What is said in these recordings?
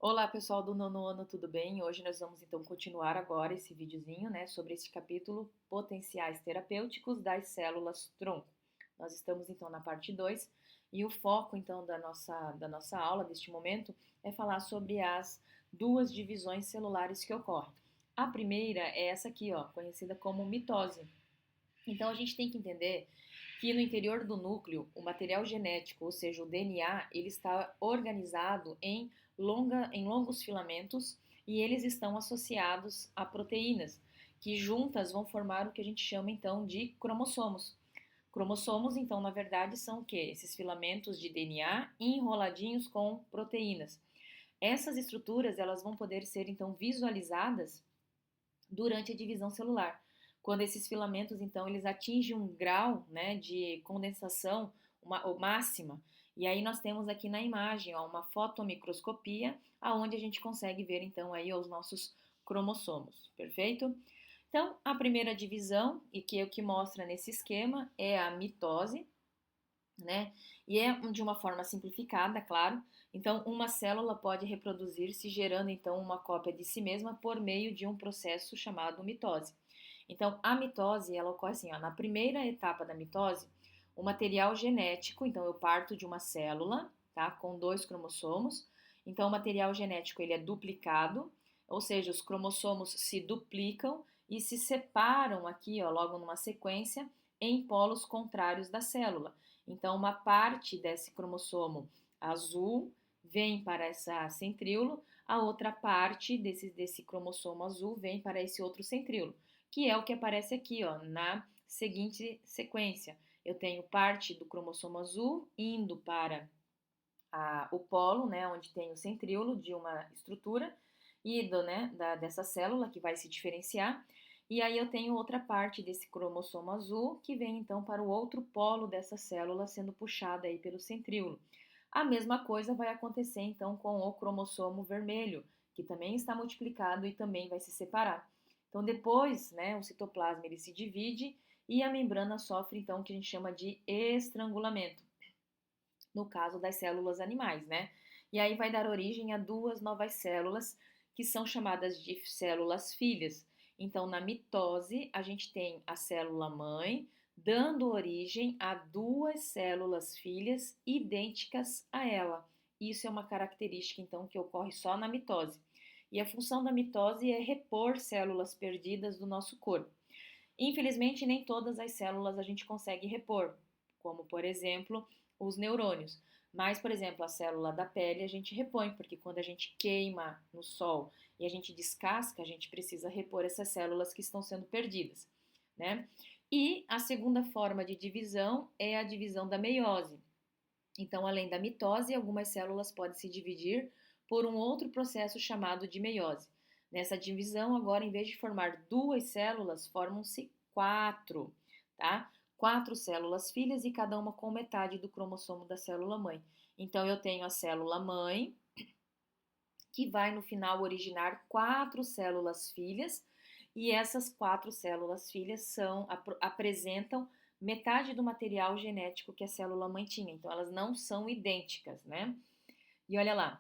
Olá, pessoal do nono ano, tudo bem? Hoje nós vamos então continuar agora esse videozinho, né, sobre este capítulo Potenciais Terapêuticos das Células Tronco. Nós estamos então na parte 2 e o foco então da nossa aula, deste momento, é falar sobre as duas divisões celulares que ocorrem. A primeira é essa aqui, ó, conhecida como mitose. Então a gente tem que entender que no interior do núcleo, o material genético, ou seja, o DNA, ele está organizado em longos filamentos e eles estão associados a proteínas, que juntas vão formar o que a gente chama então de cromossomos. Cromossomos, então, na verdade, são o quê? Esses filamentos de DNA enroladinhos com proteínas. Essas estruturas, elas vão poder ser então visualizadas durante a divisão celular. Quando esses filamentos, então, eles atingem um grau, né, de condensação máxima, e aí nós temos aqui na imagem, ó, uma fotomicroscopia, aonde a gente consegue ver, então, aí os nossos cromossomos, perfeito? Então, a primeira divisão, e que é o que mostra nesse esquema, é a mitose, né? E é de uma forma simplificada, claro. Então, uma célula pode reproduzir-se gerando então uma cópia de si mesma por meio de um processo chamado mitose. Então, a mitose, ela ocorre assim, ó, na primeira etapa da mitose, o material genético, então eu parto de uma célula, tá, com dois cromossomos. Então, o material genético ele é duplicado, ou seja, os cromossomos se duplicam e se separam aqui, ó, logo numa sequência, em polos contrários da célula. Então, uma parte desse cromossomo azul vem para essa centríolo, a outra parte desse cromossomo azul vem para esse outro centríolo, que é o que aparece aqui, ó, na seguinte sequência. Eu tenho parte do cromossomo azul indo para o polo, né, onde tem o centríolo de uma estrutura e dessa célula que vai se diferenciar. E aí eu tenho outra parte desse cromossomo azul que vem então para o outro polo dessa célula sendo puxada aí pelo centríolo. A mesma coisa vai acontecer então com o cromossomo vermelho, que também está multiplicado e também vai se separar. Então depois, né, o citoplasma ele se divide e a membrana sofre então o que a gente chama de estrangulamento, no caso das células animais, né? E aí vai dar origem a duas novas células que são chamadas de células filhas. Então, na mitose, a gente tem a célula mãe dando origem a duas células filhas idênticas a ela. Isso é uma característica, então, que ocorre só na mitose. E a função da mitose é repor células perdidas do nosso corpo. Infelizmente, nem todas as células a gente consegue repor, como, por exemplo, os neurônios. Mas, por exemplo, a célula da pele a gente repõe, porque quando a gente queima no sol e a gente descasca, a gente precisa repor essas células que estão sendo perdidas, né? E a segunda forma de divisão é a divisão da meiose. Então, além da mitose, algumas células podem se dividir por um outro processo chamado de meiose. Nessa divisão, agora, em vez de formar duas células, formam-se quatro, tá? Quatro células filhas e cada uma com metade do cromossomo da célula mãe. Então, eu tenho a célula mãe, que vai no final originar quatro células filhas, e essas quatro células filhas apresentam metade do material genético que a célula mãe tinha. Então, elas não são idênticas, né? E olha lá,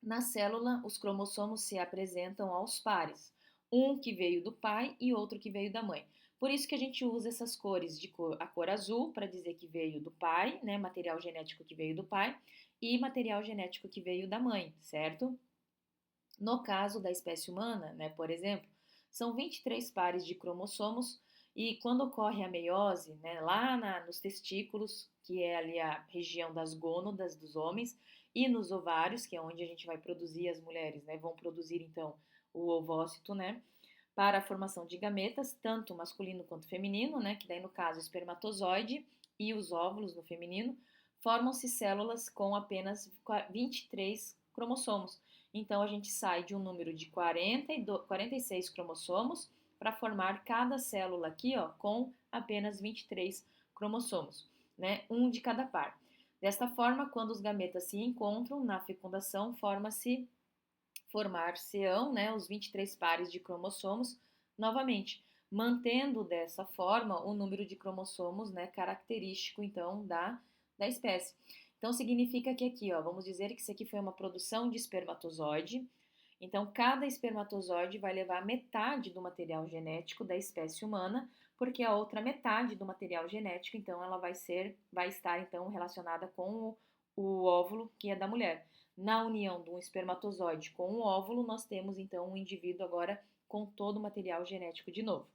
na célula, os cromossomos se apresentam aos pares, um que veio do pai e outro que veio da mãe. Por isso que a gente usa essas cores a cor azul para dizer que veio do pai, né, material genético que veio do pai, e material genético que veio da mãe, certo? No caso da espécie humana, né, por exemplo, são 23 pares de cromossomos e quando ocorre a meiose, né, nos testículos, que é ali a região das gônadas dos homens, e nos ovários, que é onde a gente vai produzir, as mulheres, né, vão produzir então o ovócito, né, para a formação de gametas, tanto masculino quanto feminino, né, que daí no caso o espermatozoide e os óvulos no feminino, formam-se células com apenas 23 cromossomos. Então, a gente sai de um número de 46 cromossomos para formar cada célula aqui, ó, com apenas 23 cromossomos, né? Um de cada par. Desta forma, quando os gametas se encontram na fecundação, formar-se-ão, né, os 23 pares de cromossomos novamente, mantendo dessa forma o número de cromossomos, né, característico, então, da espécie. Então, significa que aqui, ó, vamos dizer que isso aqui foi uma produção de espermatozoide. Então, cada espermatozoide vai levar metade do material genético da espécie humana, porque a outra metade do material genético, então, ela vai estar então relacionada com o óvulo, que é da mulher. Na união de um espermatozoide com um óvulo, nós temos então um indivíduo agora com todo o material genético de novo.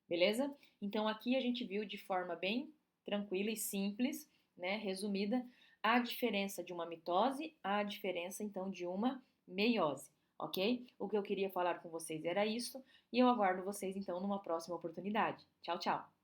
Beleza? Então, aqui a gente viu de forma bem tranquila e simples, né, resumida, a diferença de uma mitose, a diferença então de uma meiose, ok? O que eu queria falar com vocês era isso e eu aguardo vocês então numa próxima oportunidade. Tchau, tchau!